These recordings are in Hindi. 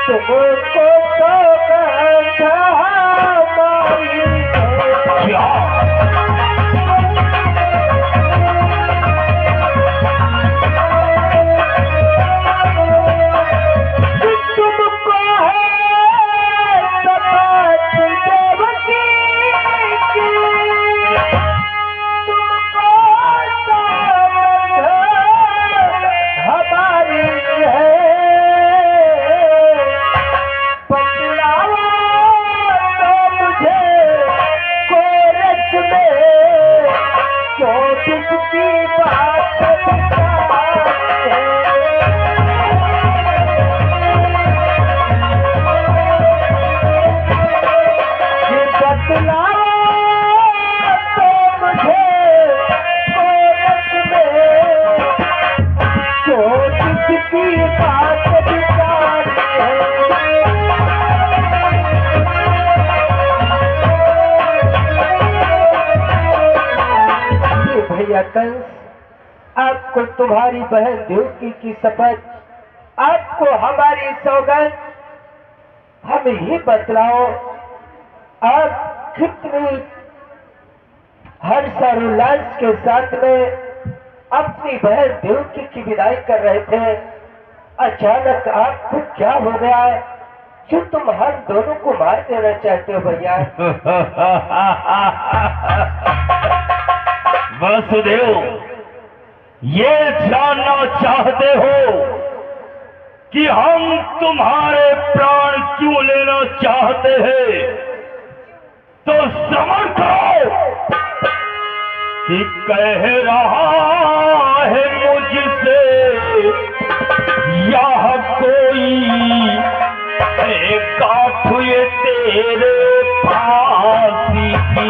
तुमको सौगंध हमारी कंस, आपको तुम्हारी बहन देवकी की शपथ, आपको हमारी सौगंध, हमें ही बतलाओ, आप कितनी हर्ष और उल्लास के साथ में अपनी बहन देवकी की विदाई कर रहे थे। अचानक आपको क्या हो गया जो तुम हम दोनों को मार देना चाहते हो भैया? वासुदेव, ये जानना चाहते हो कि हम तुम्हारे प्राण क्यों लेना चाहते हैं, तो समझ करो कि कह रहा है मुझसे यह कोई काठ ये तेरे फांसी की।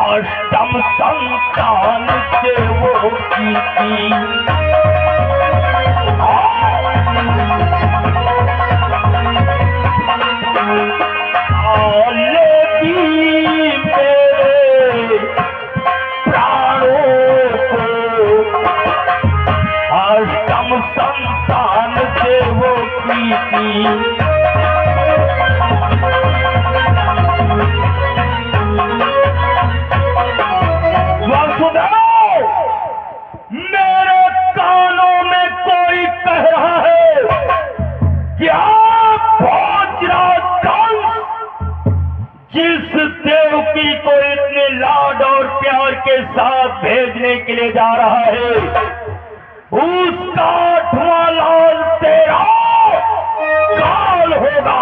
अष्टम संतान से वो की मेरे प्राणों को अष्टम संतान से वो की। मेरे कानों में कोई कह रहा है कि आप भोजराज कंस, जिस देवकी को इतने लाड और प्यार के साथ भेजने के लिए जा रहा है, उसका 8वां लाल तेरा काल होगा।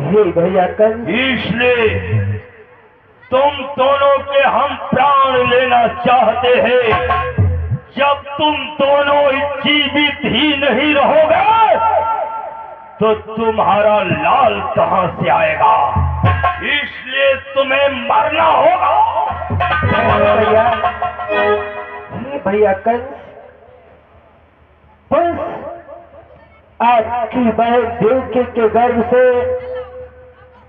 हे भैया कंस, इसलिए तुम दोनों के हम प्राण लेना चाहते हैं। जब तुम दोनों जीवित ही नहीं रहोगे तो तुम्हारा लाल कहां से आएगा, इसलिए तुम्हें मरना होगा। भैया कंस, बस आपकी बहन देवकी के गर्भ से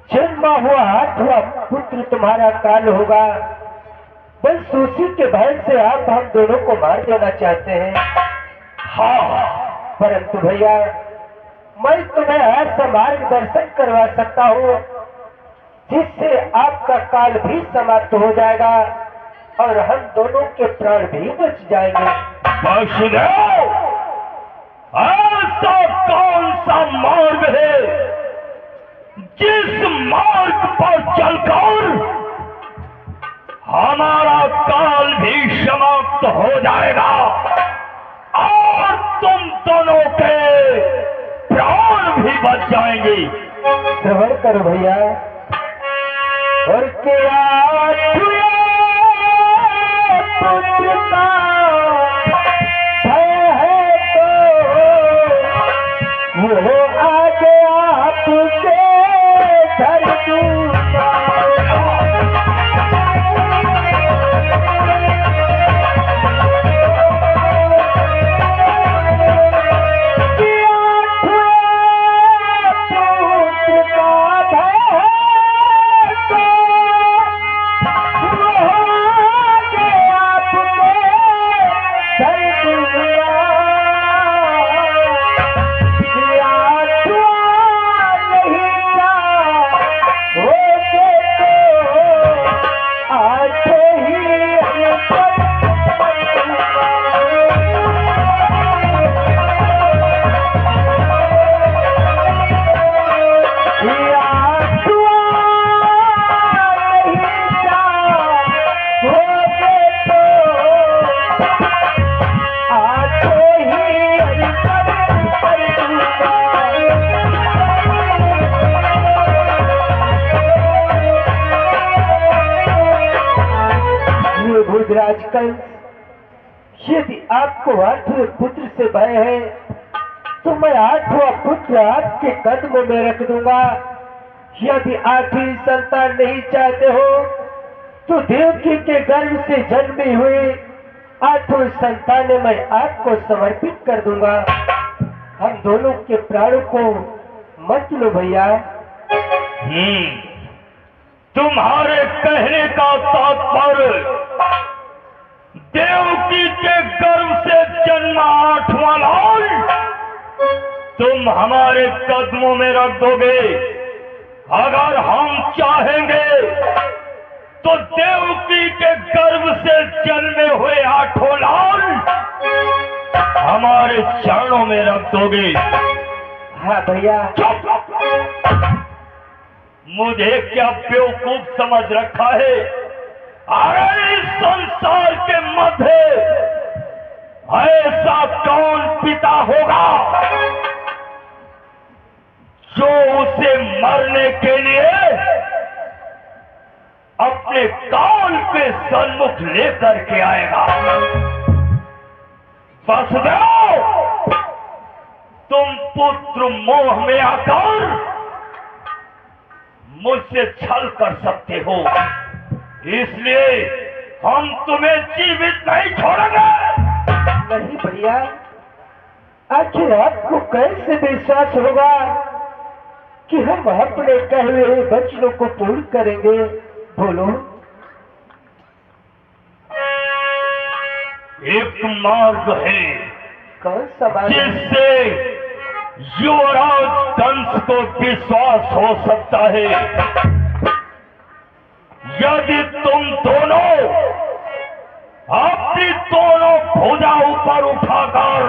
जन्मा हुआ 8वां पुत्र तुम्हारा काल होगा। बस उसी के भय से आप हम दोनों को मार देना चाहते हैं। हाँ, परंतु भैया, मैं तुम्हें ऐसा मार्गदर्शन करवा सकता हूँ जिससे आपका काल भी समाप्त हो जाएगा और हम दोनों के प्राण भी बच जाएंगे। वासुदेव, ऐसा कौन सा मार्ग है जिस मार्ग पर चलकर हमारा काल भी समाप्त हो जाएगा और तुम दोनों के प्राण भी बच जाएंगे? श्रवण करो भैया। और क्या पुत्र का भय है तो वो आगे आपके कंस, यदि आपको 8वें पुत्र से भय है तो मैं 8वां पुत्र आपके कदमों में रख दूंगा। यदि 8वीं संतान नहीं चाहते हो तो देवकी के गर्भ से जन्मी हुई 8वीं संतान मैं आपको समर्पित कर दूंगा। हम दोनों के प्राणों को मत लो भैया। तुम्हारे कहने का तात्पर्य देवकी के गर्भ से जन्मा 8वां लाल तुम हमारे कदमों में रख दोगे। अगर हम चाहेंगे तो देवकी के गर्भ से जन्मे हुए 8 लाल हमारे चरणों में रख दोगे। हाँ भैया। मुझे क्या बेवकूफ समझ रखा है? अरे इस संसार के मध्य ऐसा कौन पिता होगा जो उसे मरने के लिए अपने काल पे सन्मुख लेकर के आएगा? वसुदेव, तुम पुत्र मोह में आकर मुझसे छल कर सकते हो, इसलिए हम तुम्हें जीवित नहीं छोड़ेंगे। नहीं भैया, आखिर आपको कैसे विश्वास होगा कि हम अपने कहे हुए वचनों को पूर्ण करेंगे? बोलो। एक मार्ग है। कौन सा मार्ग? जिससे युवराज कंस को विश्वास हो सकता है। यदि तुम दोनों अपनी दोनों भुजा ऊपर उठाकर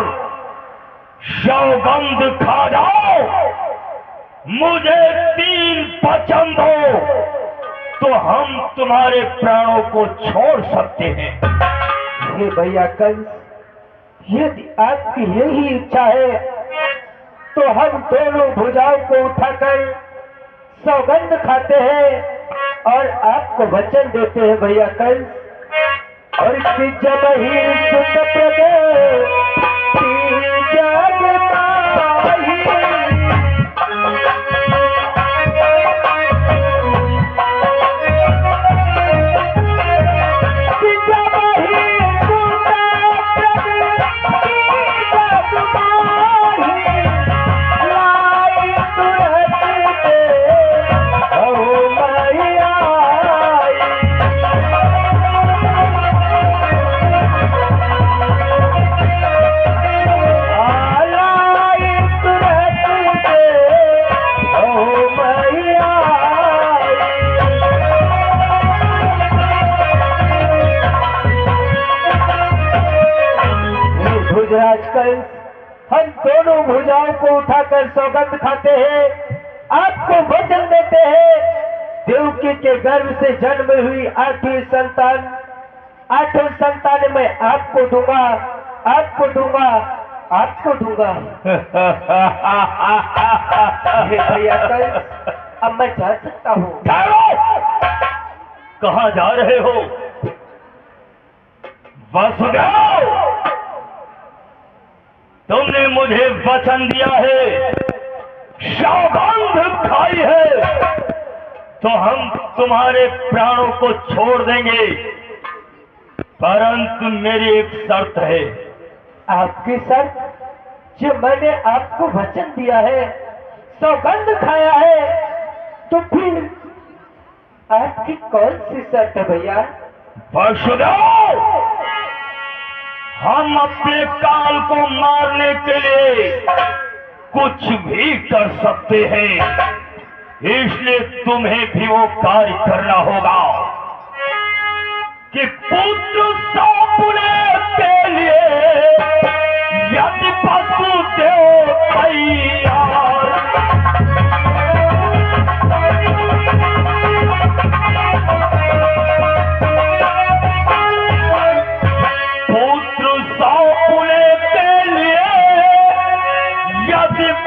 सौगंध खा जाओ, मुझे 3 वचन दो, तो हम तुम्हारे प्राणों को छोड़ सकते हैं। हे भैया कंस, यदि आपकी यही इच्छा है तो हम दोनों भुजाओं को उठाकर सौगंध खाते हैं और आपको वचन देते हैं भैया कंस। और जब ही सुत प्रदे जग पाही, हम दोनों भुजाओं को उठाकर सौगंध खाते हैं, आपको वचन देते हैं, देवकी के गर्भ से जन्म हुई 8वीं संतान, 8वीं संतान मैं आपको दूंगा, आपको दूंगा, आपको दूंगा। भैया कंस, अब मैं जा सकता हूँ। कहाँ जा रहे हो? वसुदेव, तुमने मुझे वचन दिया है, सौगंध खाई है, तो हम तुम्हारे प्राणों को छोड़ देंगे, परंतु मेरी एक शर्त है। आपकी शर्त? जो मैंने आपको वचन दिया है, सौगंध खाया है, तो फिर आपकी कौन सी शर्त है भैया? वसुदेव, हम अपने काल को मारने के लिए कुछ भी कर सकते हैं, इसलिए तुम्हें भी वो कार्य करना होगा कि पुत्र सौंपने के लिए यदि वसुदेव तैयार,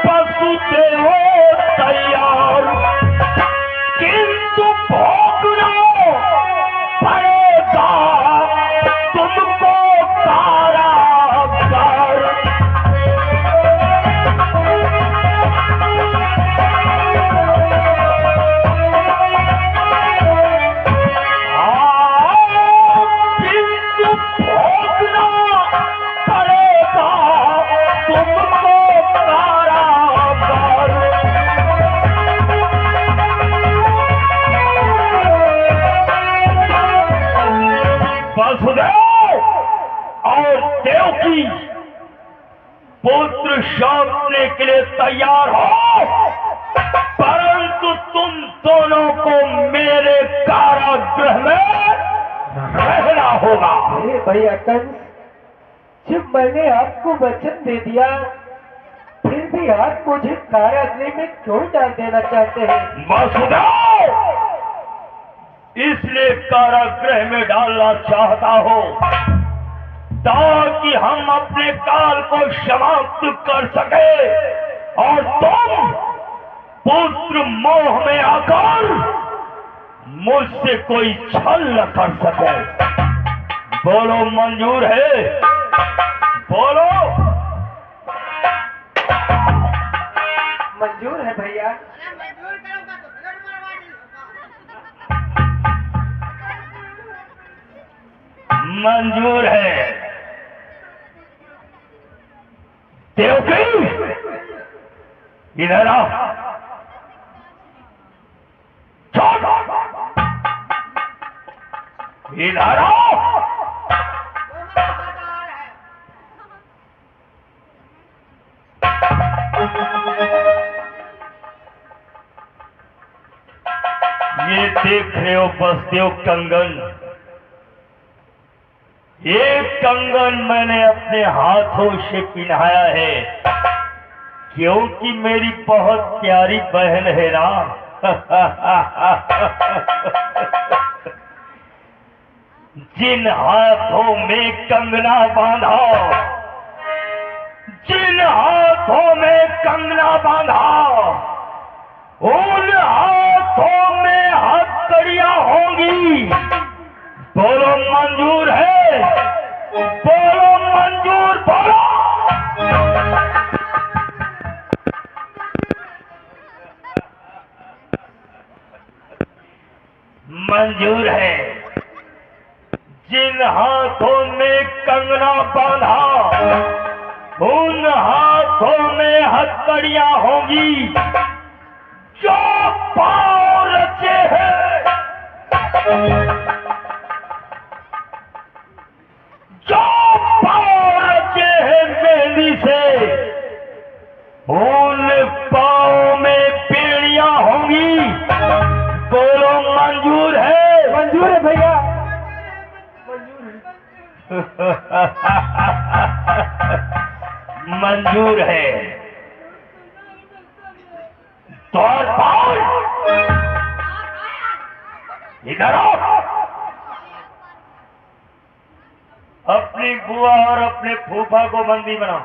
वसुदेव तैयार, किंतु भोगना पड़ेगा के लिए तैयार हो, परंतु तुम दोनों को मेरे कारागृह में रहना होगा। अरे भैया कंस, जब मैंने आपको वचन दे दिया, फिर भी आप मुझे कारागृह में क्यों डाल देना चाहते हैं? वसुदेव, इसलिए कारागृह में डालना चाहता हो ताकि हम अपने काल को समाप्त कर सके और तुम पुत्र मोह में आकर मुझसे कोई छल न कर सके। बोलो मंजूर है? बोलो। मंजूर है भैया। मंजूर है। देवकी, इधर आओ। इधर आओ। ये देख रहे हो बसदेव कंगन, ये कंगन मैंने अपने हाथों से पहनाया है क्योंकि मेरी बहुत प्यारी बहन है ना। जिन हाथों में कंगना बांधा, जिन हाथों में कंगना बांधा, उन हाथों में हथकड़ियां होंगी। बोलो मंजूर है? बोलो मंजूर, बोलो। मंजूर है। जिन हाथों में कंगना बांधा, उन हाथों में हथकड़ियां होंगी। जो पांव रचे हैं, जो पांव रचे हैं मेहंदी से, उन पांव में बेड़ियां होंगी। बोलो मंजूर है? मंजूर है भैया। मंजूर है। तो इधर आओ। अपनी बुआ और अपने फूफा को बंदी बनाओ।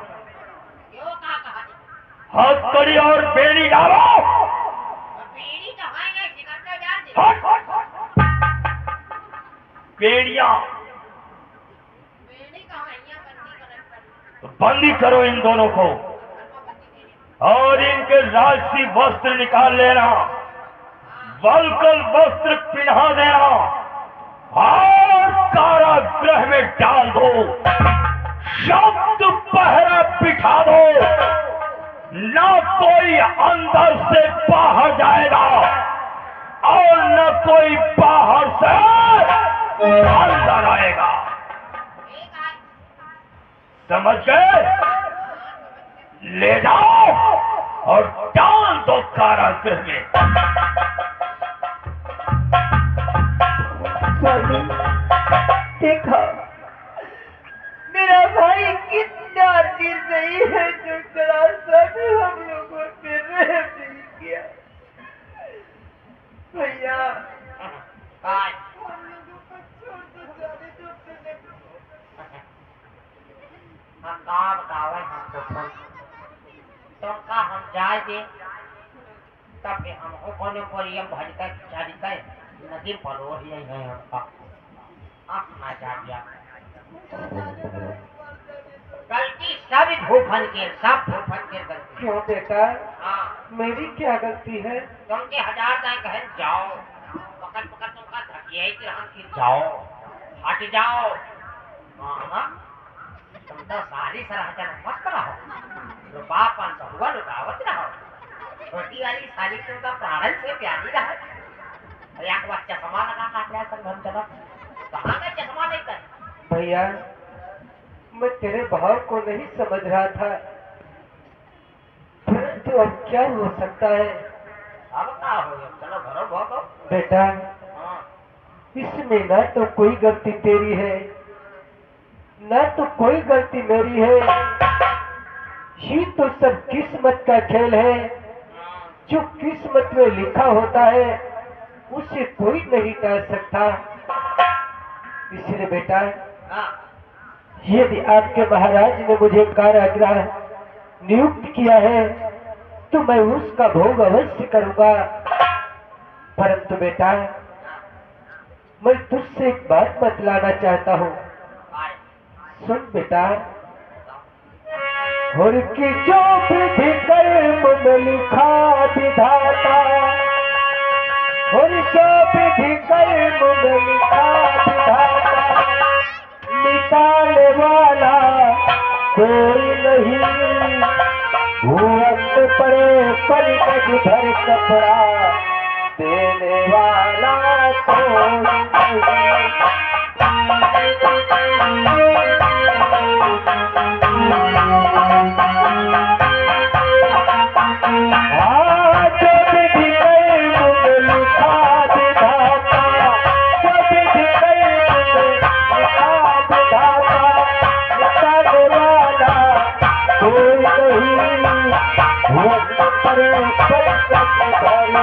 हथकड़ी और बेड़ी डालो। बेड़ियां तो बंदी करो इन दोनों को और इनके राजसी वस्त्र निकाल लेना, वल्कल वस्त्र पहना देना और कारागृह में डाल दो। शब्द पहरा बिठा दो, न कोई अंदर से बाहर जाएगा और न कोई बाहर से अंदर आएगा। समझ गए? ले जाओ और डाल दो कारागृह में। स्वामी, देखा मेरा भाई कितना निर्दयी है, जो जरा भी हम लोगों पे रहम नहीं किया। भैया, हम लोगों को छोड़ दो, जाने दो। हम कहाँ बतावे हमको तो का हम जाए दे तब हमको कोने पर ये भजता चढ़ता नदी पर वो ही है हमका अपना जा गया। गलती सब भूफन के गलती। क्यों बेटा? हाँ, मेरी क्या गलती है? तुमके 1000 दाएं कहे जाओ, पकड़ तुमका धकिया कि हम फिर जाओ, हट जाओ। हाँ, तुम तो सारी सराहना मत रहो, रुपा 500 हुआ लुटावत रहो। छोटी वाली साली की तो प्राण से प्यारी रहा। एक बार चश्मा लगा काटला सब हम चला कहाँ का चश्मा लेकर। भैया, मैं तेरे भाव को नहीं समझ रहा था, फिर तो अब क्या हो सकता है? अब क्या हो गया? चलो घरों भोगो। बेटा, हाँ, इसमें ना तो कोई गलती तेरी है, ना तो कोई गलती मेरी है। ये तो सब किस्मत का खेल है। जो किस्मत में लिखा होता है उसे कोई नहीं टाल सकता। इसलिए बेटा, हाँ, यदि आपके महाराज ने मुझे कारागृह नियुक्त किया है तो मैं उसका भोग अवश्य करूंगा। परंतु बेटा, मैं तुझसे एक बात बतलाना चाहता हूँ। आए, सुन बेटा, और की जो विधि कर्म में लिखा विधाता, और जो विधि कर्म में लिखा विधाता, मिटाने वाला कोई नहीं। भूअंत पड़े परिकट भर कपड़ा, देने वाला कोई नहीं।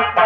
पर